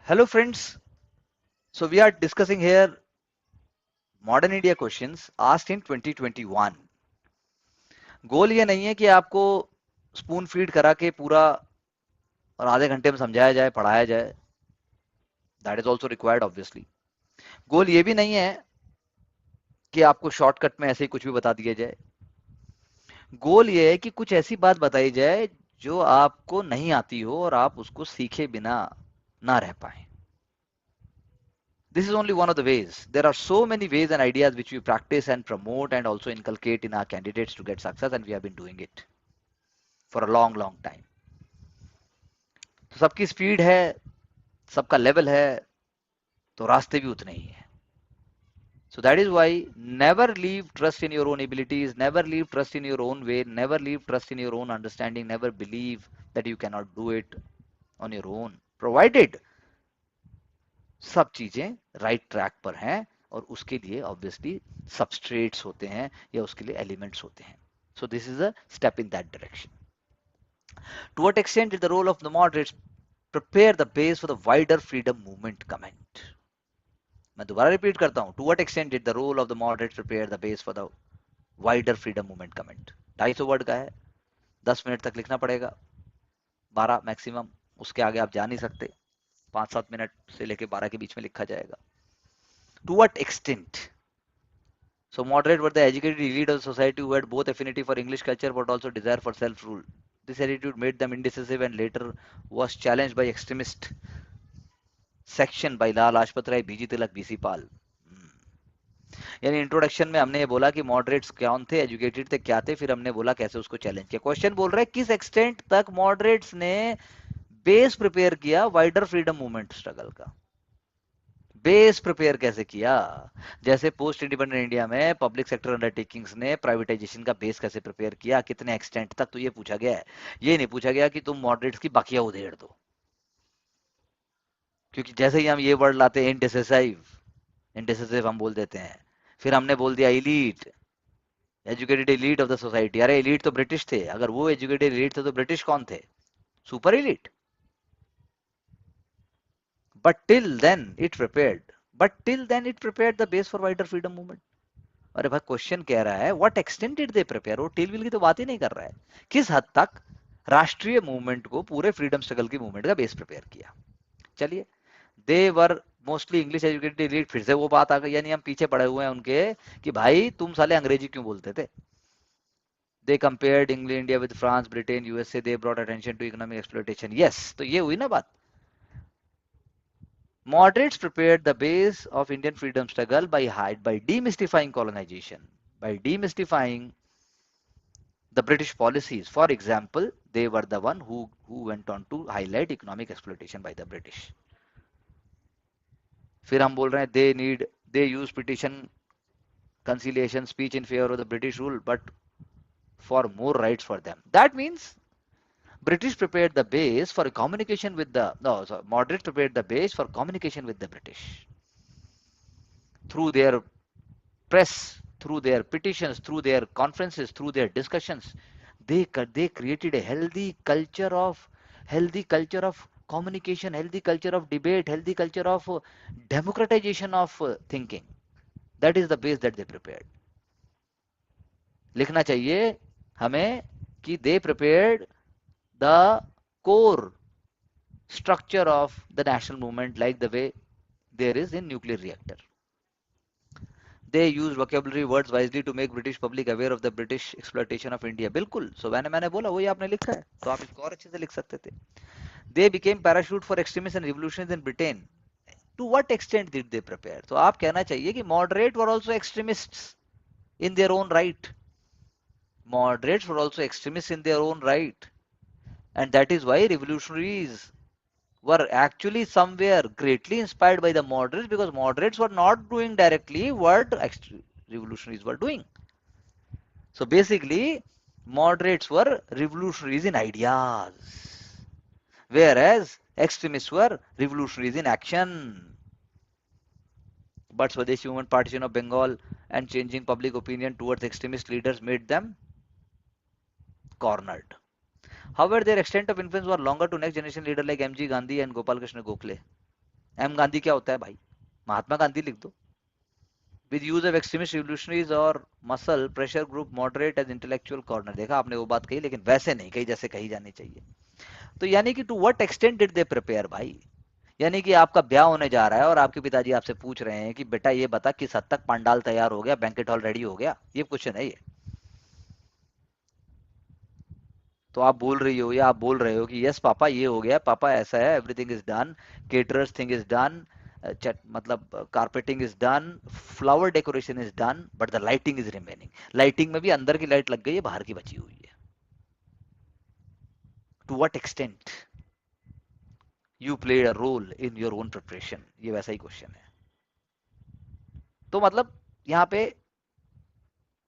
Hello friends, so we are discussing here modern India questions asked in 2021. गोल ये नहीं है कि आपको स्पून फीड करा के पूरा और आधे घंटे में समझाया जाए पढ़ाया जाए, that is also required obviously. Goal ये भी नहीं है कि आपको शॉर्टकट में ऐसे ही कुछ भी बता दिया जाए. गोल ये है कि कुछ ऐसी बात बताई जाए जो आपको नहीं आती हो और आप उसको सीखे बिना ना रह पाए. This is only one of the ways. There are so many ways and ideas which we practice and promote and also inculcate in our candidates to get success, and we have been doing it for a long, long time. तो सबकी speed है, सबका level है, तो रास्ते भी उतने ही हैं. So that is why never leave trust in your own abilities, never leave trust in your own way, never leave trust in your own understanding, never believe that you cannot do it on your own, provided सब चीजें right track पर हैं और उसके लिए obviously substrates होते हैं या उसके लिए एलिमेंट्स होते हैं. So this is a step in that direction. To what extent is the role of the moderates prepare the base for the wider freedom movement comment. मैं दोबारा रिपीट करता हूं. To what extent is the role of the moderates prepare the base for the wider freedom movement comment. 250 word का है, 10 minute तक लिखना पड़ेगा, 12 maximum, उसके आगे आप जा नहीं सकते. 5-7 मिनट से लेके 12 के बीच में लिखा जाएगा. To what extent? So moderate were the educated elite of the society who had both affinity for English culture but also desire for self-rule. This attitude made them indecisive and later was challenged by extremist section by Lal Lajpat Rai, BG Tilak, BC Pal. यानी introduction में हमने ये बोला कि moderates कौन थे, educated थे, क्या थे, फिर हमने बोला कैसे उसको चैलेंज किया. क्वेश्चन बोल रहा है किस एक्सटेंट तक मॉडरेट्स ने बेस प्रिपेयर किया वाइडर फ्रीडम मूवमेंट स्ट्रगल का. बेस प्रिपेयर कैसे किया? जैसे पोस्ट इंडिपेंडेंट इंडिया में पब्लिक सेक्टर अंडरटेकिंग्स ने प्राइवेटाइजेशन का बेस कैसे प्रिपेयर किया, कितने एक्सटेंट तक, तो ये पूछा गया है. ये नहीं पूछा गया कि तुम मॉडरेट्स की बाकिया उधेड़ दो. क्योंकि जैसे ही हम ये वर्ड लाते हैं इंडिसिसिव, इंडिसिसिव हम बोल देते हैं, फिर हमने बोल दिया elite, educated elite of the society. अरे इलीट तो ब्रिटिश थे. अगर वो एजुकेटेड इलीट थे तो ब्रिटिश कौन थे? Super elite. But till then it prepared, but till then it prepared the base for wider freedom movement. अरे भाई क्वेश्चन कह रहा है what extent did they prepare. वो टिल विल की तो बात ही नहीं कर रहा है. किस हद तक राष्ट्रीय मूवमेंट को, पूरे फ्रीडम स्ट्रगल की मूवमेंट का बेस प्रिपेयर किया. चलिए, they were mostly English educated elite. फिर से वो बात आ गई, यानी हम पीछे पड़े हुए हैं उनके कि भाई तुम साले अंग्रेजी क्यों बोलते थे. They compared India with France, Britain, USA. They brought attention to economic exploitation. Yes, तो ये हुई ना बात. Moderates prepared the base of Indian freedom struggle by demystifying colonization, by demystifying the British policies. For example, they were the one who went on to highlight economic exploitation by the British. फिर हम बोल रहे हैं they use petition, conciliation, speech in favor of the British rule, but for more rights for them. That means British prepared the base for communication with the no, sorry, moderates prepared the base for communication with the British through their press, through their petitions, through their conferences, through their discussions. They created a healthy culture of communication, healthy culture of debate, healthy culture of democratization of thinking. That is the base that they prepared. लिखना चाहिए हमें कि they prepared the core structure of the national movement like the way there is in nuclear reactor. They used vocabulary words wisely to make British public aware of the British exploitation of India. बिल्कुल. So मैंने बोला वही आपने लिखा है, तो आप इसको और अच्छे से लिख सकते थे. They became parachute for extremists and revolutionaries in Britain. To what extent did they prepare? तो आप कहना चाहिए कि moderate were also extremists in their own right. Moderates were also extremists in their own right. And that is why revolutionaries were actually somewhere greatly inspired by the moderates, because moderates were not doing directly what revolutionaries were doing. So basically, moderates were revolutionaries in ideas, whereas extremists were revolutionaries in action. But Swadeshi movement, partition of Bengal, and changing public opinion towards extremist leaders made them cornered. However, their extent of influence was longer to next generation leaders like M.G. Gandhi and Gopal Krishna Gokhale. M Gandhi क्या होता है भाई? महात्मा गांधी लिख दो। With use of extremist revolutionaries और muscle pressure group moderate as intellectual corner. देखा आपने वो बात कही, लेकिन वैसे नहीं कही जैसे कही जानी चाहिए। तो यानी कि to what extent did they prepare भाई? यानी कि आपका ब्याह होने जा रहा है और आपके पिताजी आपसे पूछ रहे हैं कि बेटा ये बता किस हद तक पंडाल तैयार हो गया, बैंकेट हॉल रेडी हो गया, ये क्वेश्चन है ये। तो आप बोल रही हो या आप बोल रहे हो कि यस पापा ये हो गया, पापा ऐसा है, everything is done, caterers thing is done, मतलब carpeting is done, flower decoration is done, but the lighting is remaining. Lighting में भी अंदर की लाइट लग गई है, बाहर की बची हुई है। To what extent you played a role in your own preparation, ये वैसा ही क्वेश्चन है। तो मतलब यहाँ पे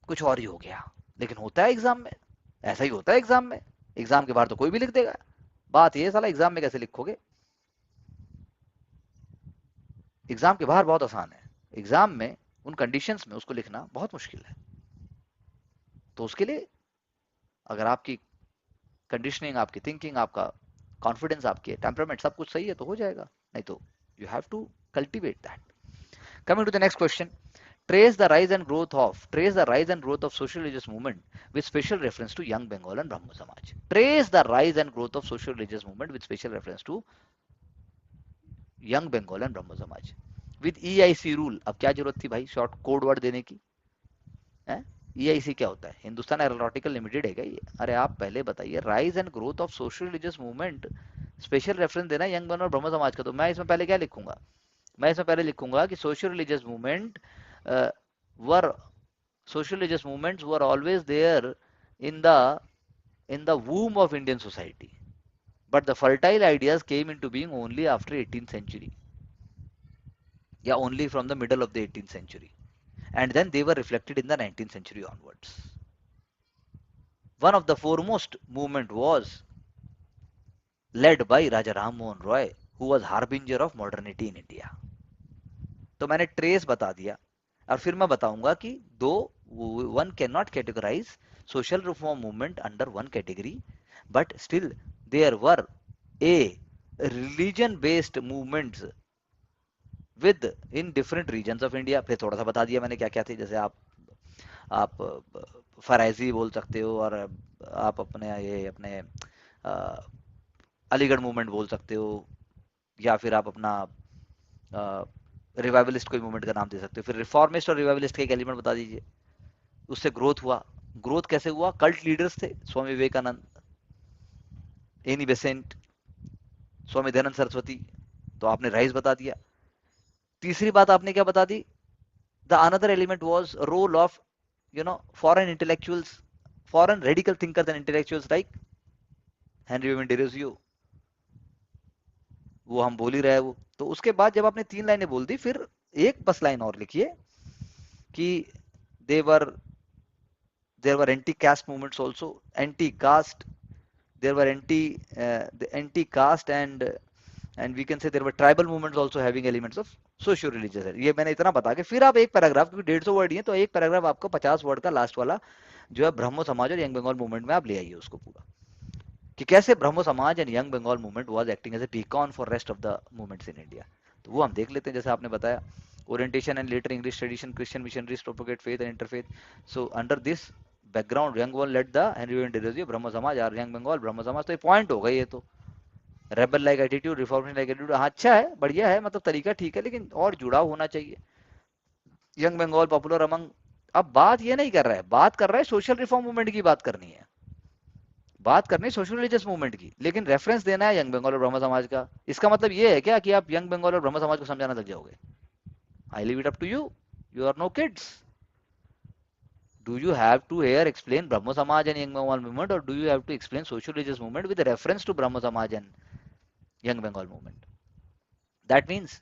कुछ और ही हो गया, लेकिन होता है एग्जाम में, ऐसा ही होता है एग्जाम में। एग्जाम के बाहर तो कोई भी लिख देगा। बात ये साला एग्जाम में कैसे लिखोगे? एग्जाम के बाहर बहुत आसान है, एग्जाम में उन कंडीशंस में उसको लिखना बहुत मुश्किल है। तो उसके लिए अगर आपकी कंडीशनिंग, आपकी थिंकिंग, आपका कॉन्फिडेंस, आपके टेम्परामेंट सब कुछ सही है तो हो जाएगा, नहीं तो you have to cultivate that. Coming to the next question, trace the rise and growth of social religious movement with special reference to young Bengal and Brahmo Samaj. Trace the rise and growth of social religious movement with special reference to young Bengal and Brahmo Samaj. With EIC rule, अब क्या जरूरत थी भाई short code word देने की? है EIC क्या होता है? हिंदुस्तान एरोनॉटिकल लिमिटेड है क्या ये? अरे आप पहले बताइए, rise and growth of social religious movement, special reference देना यंग बन और ब्रह्म समाज का। तो मैं इसमें पहले क्या लिखूंगा? मैं इसमें पहले लिखूंगा कि social religious movement were social religious movements were always there in the womb of Indian society, but the fertile ideas came into being only after 18th century, yeah, only from the middle of the 18th century, and then they were reflected in the 19th century onwards. One of the foremost movement was led by Raja Ram Mohan Roy, who was harbinger of modernity in India. तो मैंने trace बता दिया, और फिर मैं बताऊंगा कि दो one cannot categorize social reform movement under one category, but still there were a religion based movements with in different regions of India। फिर थोड़ा सा बता दिया मैंने क्या क्या थे, जैसे आप फराइजी बोल सकते हो, और आप अपने ये अपने अलीगढ़ मूवमेंट बोल सकते हो, या फिर आप अपना रिवाइवलिस्ट कोई मूवमेंट का नाम दे सकते हो। फिर रिफॉर्मिस्ट और रिवाइवलिस्ट के एक एलिमेंट बता दीजिए। उससे ग्रोथ हुआ। ग्रोथ कैसे हुआ? कल्ट लीडर्स थे, स्वामी विवेकानंद, एनी बेसेंट, स्वामी दयानंद सरस्वती, तो आपने राइज बता दिया। तीसरी बात आपने क्या बता दी? The another element was role of foreign intellectuals, foreign radical thinkers and intellectuals like Henry Vivian Derozio, वो हम बोल ही रहे हैं वो। तो उसके बाद जब आपने 3 लाइनें बोल दी, फिर एक बस लाइन और लिखिए कि देवर there were anti-caste movements also, anti-caste, there were the anti-caste, and we can say there were tribal movements also having elements of socio-religious है। ये मैंने इतना बता के फिर आप एक पैराग्राफ, क्योंकि 150 वर्ड ही है, तो एक पैराग्राफ आपको 50 वर्ड का लास्ट वाला जो है ब्रह्मो समाज और यंग बंगाल मूवमेंट में आप ले आइए उसको पूरा, कि कैसे Brahmo Samaj and young Bengal movement was acting as a beacon for rest of the movements in India. तो वो हम देख लेते हैं। जैसे आपने बताया, orientation and later English tradition, Christian missionaries propagate faith and interfaith. So under this background young Bengal let the Henry Derozio Brahmo Samaj और यंग बंगाल ब्रह्म समाज। तो ये पॉइंट हो गई, ये तो rebel like attitude, reformation like attitude, हाँ अच्छा है, बढ़िया है, मतलब तरीका ठीक है, लेकिन और जुड़ाव होना चाहिए। यंग बंगाल पॉपुलर अमंग, अब बात ये नहीं कर रहा है, बात कर रहा है सोशल रिफॉर्म मूवमेंट की बात करनी है, बात करनी है सोशल रिलीजियस मूवमेंट की, लेकिन रेफरेंस देना है यंग बंगाल और ब्रह्म समाज का। इसका मतलब ये है क्या कि आप यंग बंगाल और ब्रह्म समाज को समझाना लग जाओगे? I leave it up to you, you are no kids. Do you have to here explain Brahmo Samaj and Young Bengal movement, or do you have to explain social religious movement with reference to Brahmo Samaj and Young Bengal movement? That means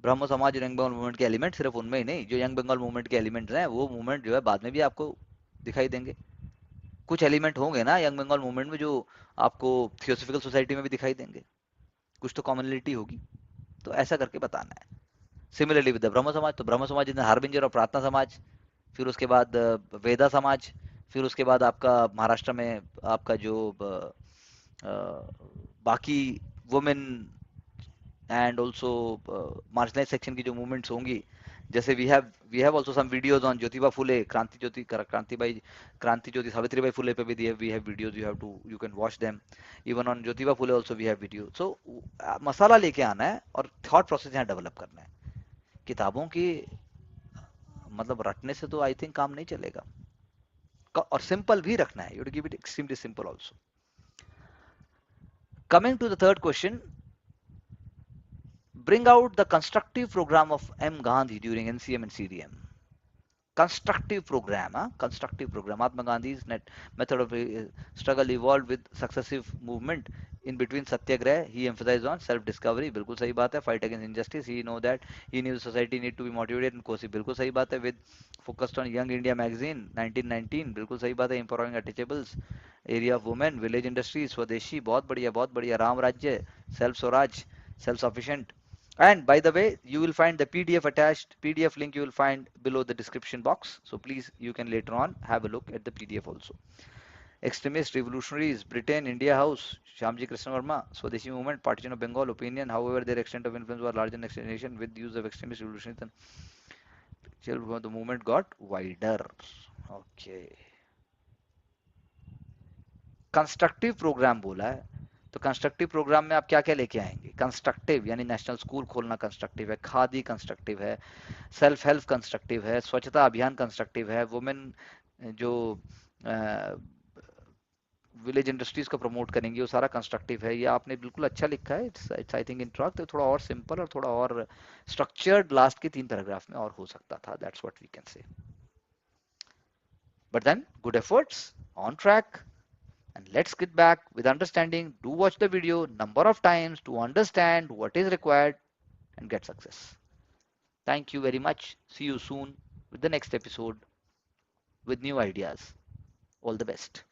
ब्रह्म समाज और young Bengal movement के element सिर्फ उनमें ही नहीं, जो young Bengal movement के elements हैं, वो movement जो है बाद में भी आपको दिखाई देंगे। कुछ एलिमेंट होंगे ना यंग बंगाल मूवमेंट में जो आपको थियोसॉफिकल सोसाइटी में भी दिखाई देंगे, कुछ तो कॉमनलिटी होगी। तो ऐसा करके बताना है। सिमिलरली विद ब्रह्म समाज, तो ब्रह्म समाज इन हार्बिंजर और प्रार्थना समाज, फिर उसके बाद वेदा समाज, फिर उसके बाद आपका महाराष्ट्र में आपका जो बाकी women and also marginalise section की जो मूवमेंट्स होंगी, जैसे we have also some videos on Jyotiba Phule, Kranti Jyoti Savitribai Phule पे भी we have videos, you can watch them. Even on Jyotiba Phule also we have video. So मसाला लेके आना है और थॉट प्रोसेस यहाँ डेवलप करना है। किताबों की मतलब रटने से तो आई थिंक काम नहीं चलेगा, और सिंपल भी रखना है, you give it extremely simple also. Coming to the third question, bring out the constructive program of M. Gandhi during NCM and CDM. Constructive program, huh? Constructive program. Mahatma Gandhi's method of struggle evolved with successive movement. In between Satyagraha, he emphasized on self-discovery. बिल्कुल सही बात है. Fight against injustice. He know that he knew society need to be motivated and cozy. बिल्कुल सही बात है. With focused on Young India magazine 1919. बिल्कुल सही बात है. Empowering untouchables. Area of women, village industries, स्वदेशी. बहुत बढ़िया, बहुत बढ़िया. राम राज्य, self Swaraj, self sufficient. And by the way, you will find the PDF attached, PDF link you will find below the description box. So please, you can later on have a look at the PDF also. Extremist revolutionaries, Britain, India House, Shyamji Krishna Verma, Swadeshi movement, partition of Bengal, opinion. However, their extent of influence was larger in extension with use of extremist revolutionaries. And the movement got wider. Okay. Constructive programme बोला है, तो constructive programme में आप क्या क्या लेके आएंगे? Constructive यानी नेशनल स्कूल खोलना कंस्ट्रक्टिव है, खादी कंस्ट्रक्टिव है, सेल्फ हेल्प कंस्ट्रक्टिव है, स्वच्छता अभियान कंस्ट्रक्टिव है, वुमेन जो विलेज इंडस्ट्रीज को प्रमोट करेंगे वो सारा कंस्ट्रक्टिव है। ये आपने बिल्कुल अच्छा लिखा है। इट्स आई थिंक इंट्रोडक्ट थोड़ा और सिंपल और थोड़ा और स्ट्रक्चर्ड लास्ट के 3 पैराग्राफ में और हो सकता था। That's what we can say. But then good efforts, on track, and let's get back with understanding. Do watch the video number of times to understand what is required and get success. Thank you very much. See you soon with the next episode with new ideas. All the best.